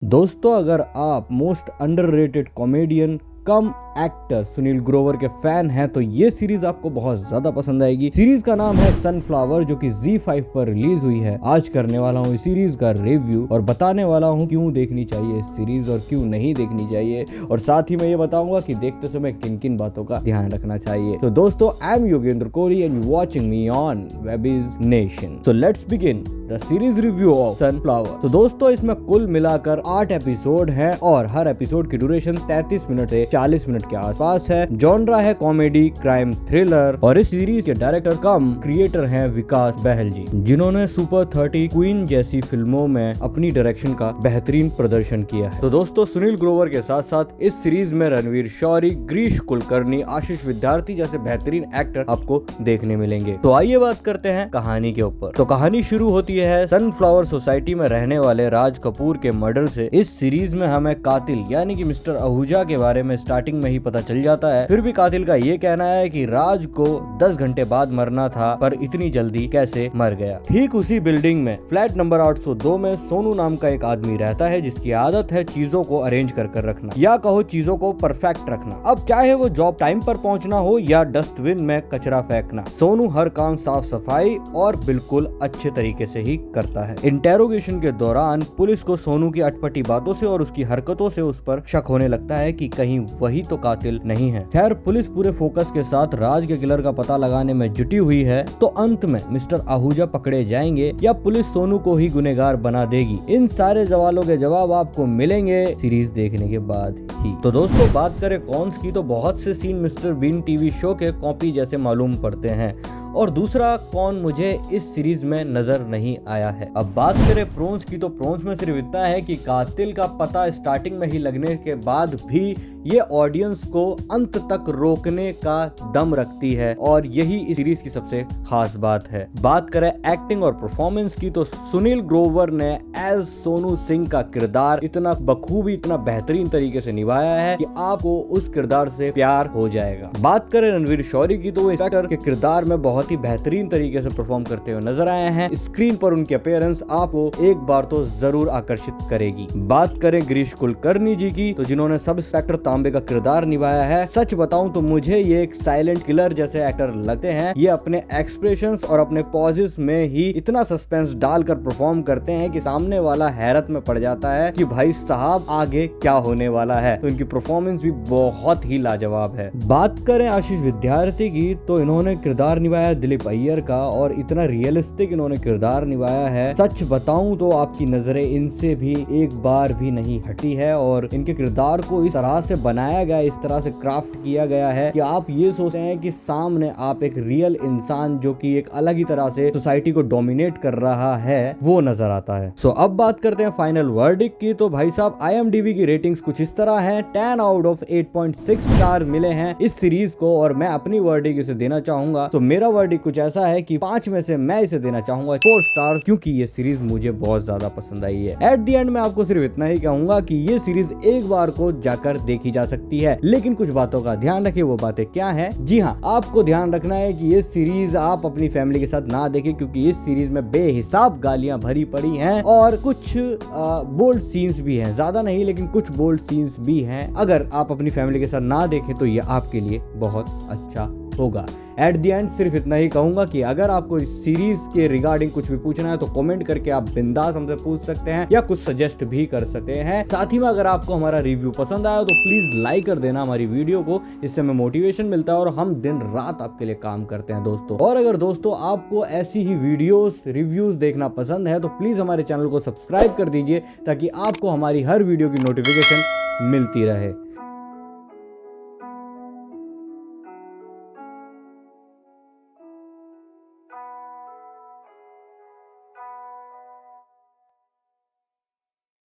दोस्तों, अगर आप मोस्ट अंडररेटेड कॉमेडियन कम एक्टर सुनील ग्रोवर के फैन हैं तो ये सीरीज आपको बहुत ज्यादा पसंद आएगी। सीरीज का नाम है सनफ्लावर, जो कि ZEE5 पर रिलीज हुई है। आज करने वाला हूँ इस सीरीज का रिव्यू और बताने वाला हूँ क्यों देखनी चाहिए इस सीरीज और क्यों नहीं देखनी चाहिए, और साथ ही मैं ये बताऊंगा कि देखते समय किन किन बातों का ध्यान रखना चाहिए। तो दोस्तों, I am Yogendra Kohli and you watching me on Webbies Nation. So let's begin the series review of Sunflower. तो दोस्तों, इसमें कुल मिलाकर 8 एपिसोड है और हर एपिसोड की ड्यूरेशन 33 मिनट से 40 मिनट के आसपास है। जॉनरा है कॉमेडी क्राइम थ्रिलर और इस सीरीज के डायरेक्टर कम क्रिएटर हैं विकास बहल जी, जिन्होंने सुपर 30, क्वीन जैसी फिल्मों में अपनी डायरेक्शन का बेहतरीन प्रदर्शन किया है। तो दोस्तों, सुनील ग्रोवर के साथ साथ इस सीरीज में रणवीर शौरी, गिरीश कुलकर्णी, आशीष विद्यार्थी जैसे बेहतरीन एक्टर आपको देखने मिलेंगे। तो आइए बात करते हैं कहानी के ऊपर। तो कहानी शुरू होती है सनफ्लावर सोसाइटी में रहने वाले राज कपूर के मर्डर से। इस सीरीज में हमें कातिल यानी कि मिस्टर आहूजा के बारे में स्टार्टिंग में ही पता चल जाता है। फिर भी कातिल का ये कहना है कि राज को 10 घंटे बाद मरना था, पर इतनी जल्दी कैसे मर गया। ठीक उसी बिल्डिंग में फ्लैट नंबर 802 में सोनू नाम का एक आदमी रहता है, जिसकी आदत है चीजों को अरेंज कर रखना, या कहो चीजों को परफेक्ट रखना। अब चाहे वो जॉब टाइम पर पहुंचना हो या डस्टबिन में कचरा फेंकना, सोनू हर काम साफ सफाई और बिल्कुल अच्छे तरीके से ही करता है। इंटेरोगेशन के दौरान पुलिस को सोनू की अटपटी बातों से और उसकी हरकतों से उस पर शक होने लगता है कि कहीं वही तो कातिल नहीं है। खैर, पुलिस पूरे फोकस के साथ राज के किलर का पता लगाने में जुटी हुई है। तो अंत में मिस्टर आहूजा पकड़े जाएंगे या पुलिस सोनू को ही गुनहगार बना देगी? इन सारे सवालों के जवाब आपको मिलेंगे सीरीज देखने के बाद ही। तो दोस्तों, बात करें कॉन्स की, तो बहुत से scene Mister Bean TV show के कॉपी जैसे मालूम पड़ते हैं, और दूसरा कौन मुझे इस सीरीज में नजर नहीं आया है। अब बात करें प्रोन्स की, तो प्रोन्स में सिर्फ इतना है कि कातिल का पता स्टार्टिंग में ही लगने के बाद भी ये ऑडियंस को अंत तक रोकने का दम रखती है, और यही इस सीरीज की सबसे खास बात है। बात करें एक्टिंग और परफॉर्मेंस की, तो सुनील ग्रोवर ने एज सोनू सिंह का किरदार इतना बखूबी, इतना बेहतरीन तरीके से निभाया है कि आपको उस किरदार से प्यार हो जाएगा। बात करें रणवीर शौरी की, तो वो इंस्पेक्टर के किरदार में बहुत ही बेहतरीन तरीके से परफॉर्म करते हुए नजर आए हैं। स्क्रीन पर उनकी अपीयरेंस आपको एक बार तो जरूर आकर्षित करेगी। बात करें गिरीश कुलकर्णी जी की, तो जिन्होंने सब इंस्पेक्टर तांबे का किरदार निभाया है। सच बताऊं तो मुझे ये एक साइलेंट किलर जैसे एक्टर लगते हैं। ये अपने एक्सप्रेशंस और अपने पॉजेस में ही इतना सस्पेंस डालकर परफॉर्म करते हैं कि सामने वाला हैरत में पड़ जाता है कि भाई साहब आगे क्या होने वाला है। तो इनकी परफॉर्मेंस भी बहुत ही लाजवाब है। बात करें आशीष विद्यार्थी की, तो इन्होंने किरदार निभाया दिलीप अय्यर का, और इतना रियलिस्टिक इन्होंने किरदार निभाया है। सच बताऊं तो आपकी नजरें इनसे भी एक बार भी नहीं हटी है, और इनके किरदार को इस तरह से बनाया गया, इस तरह से क्राफ्ट किया गया है कि आप ये सोचते हैं कि सामने आप एक रियल इंसान जो कि एक अलग ही तरह से सोसाइटी को डोमिनेट कर रहा है, वो नजर आता है। सो अब बात करते हैं फाइनल वर्डिक्ट की, तो भाई साहब IMDb की रेटिंग्स कुछ इस तरह है। 10 आउट ऑफ 8.6 स्टार मिले हैं इस सीरीज को, और मैं अपनी वर्डिक्ट इसे देना चाहूंगा। तो मेरा वर्डिक्ट कुछ ऐसा है कि 5 में से मैं इसे देना चाहूंगा 4 स्टार्स, क्योंकि ये सीरीज मुझे बहुत ज्यादा पसंद आई है। एट द एंड मैं आपको सिर्फ इतना ही कहूंगा कि ये सीरीज एक बार को जाकर देखी जा सकती है, लेकिन कुछ बातों का ध्यान रखिए। वो बातें क्या है? जी हाँ, आपको ध्यान रखना है कि ये सीरीज आप अपनी फैमिली के साथ ना देखें, क्योंकि इस सीरीज में बेहिसाब गालियां भरी पड़ी हैं और कुछ बोल्ड सीन्स भी हैं। ज्यादा नहीं, लेकिन कुछ बोल्ड सीन्स भी हैं। अगर आप अपनी फैमिली के साथ ना देखें तो ये आपके लिए बहुत अच्छा होगा। एट द एंड सिर्फ इतना ही कहूंगा कि अगर आपको इस सीरीज के रिगार्डिंग कुछ भी पूछना है तो कमेंट करके आप बिंदास हमसे पूछ सकते हैं या कुछ सजेस्ट भी कर सकते हैं। साथ ही में अगर आपको हमारा रिव्यू पसंद आया तो प्लीज लाइक कर देना हमारी वीडियो को, इससे हमें मोटिवेशन मिलता है और हम दिन रात आपके लिए काम करते हैं दोस्तों। और अगर दोस्तों आपको ऐसी ही वीडियोस रिव्यूज देखना पसंद है तो प्लीज हमारे चैनल को सब्सक्राइब कर दीजिए, ताकि आपको हमारी हर वीडियो की नोटिफिकेशन मिलती रहे।